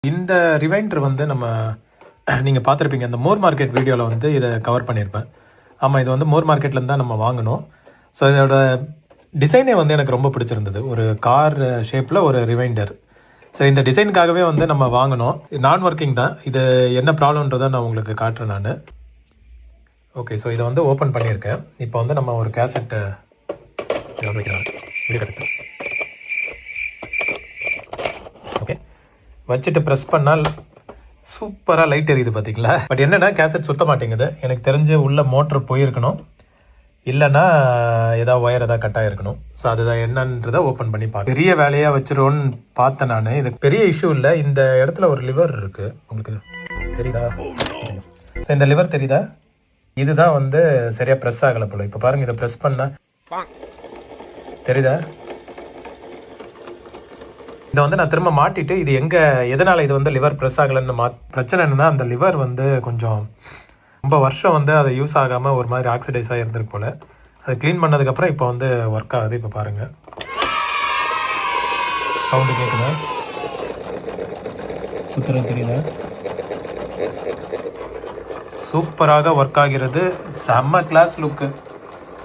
இந்த ரிவைண்டர் வந்து நீங்கள் பார்த்துருப்பீங்க இந்த மோர் மார்க்கெட் வீடியோவில் வந்து இதை கவர் பண்ணியிருப்பேன். ஆமாம், இது வந்து மோர் மார்க்கெட்லேருந்து தான் நம்ம வாங்கினோம். ஸோ இதோட டிசைனே வந்து எனக்கு ரொம்ப பிடிச்சிருந்தது. ஒரு கார் ஷேப்பில் ஒரு ரிவைண்டர். சரி, இந்த டிசைனுக்காகவே வந்து நம்ம வாங்கினோம். நான் ஒர்க்கிங் தான். இது என்ன ப்ராப்ளம்ன்றதை நான் உங்களுக்கு காட்டுறேன் நான். ஓகே, ஸோ இதை வந்து ஓப்பன் பண்ணியிருக்கேன். இப்போ வந்து நம்ம ஒரு கேசட்டை ஓகே வச்சுட்டு ப்ரெஸ் பண்ணால் சூப்பராக லைட் எரியுது பார்த்தீங்களா. பட் என்னென்னா கேசட் சுத்த மாட்டேங்குது. எனக்கு தெரிஞ்சு உள்ள மோட்ரு போயிருக்கணும், இல்லைன்னா ஏதாவது ஒயர் ஏதாவது கட் ஆகிருக்கணும். ஸோ அதுதான் என்னன்றதை ஓப்பன் பண்ணி பார்க்க பெரிய வேலையாக வச்சிருவோன்னு பார்த்தேன் நான். இது பெரிய இஷ்யூ இல்லை. இந்த இடத்துல ஒரு லிவர் இருக்குது, உங்களுக்கு தெரியுதா? ஸோ இந்த லிவர் தெரியுதா? இதுதான் வந்து சரியாக ப்ரெஸ் ஆகலை போல. இப்போ பாருங்கள், இதை ப்ரெஸ் பண்ணால் தெரியுதா? இதை வந்து நான் திரும்ப மாட்டிட்டு இது எதனால் இது வந்து லிவர் ப்ரெஸ் ஆகலைன்னு பிரச்சனை என்னென்னா, அந்த லிவர் வந்து கொஞ்சம் ரொம்ப வருஷம் வந்து அதை யூஸ் ஆகாமல் ஒரு மாதிரி ஆக்சிடைஸாக இருந்திருக்கு போல். அதை க்ளீன் பண்ணதுக்கப்புறம் இப்போ வந்து ஒர்க் ஆகுது. இப்போ பாருங்கள், சவுண்டு கேட்குதா? சுத்தரம் தெரியுதா? சூப்பராக ஒர்க் ஆகிறது. செம்ம கிளாஸ் லுக்கு.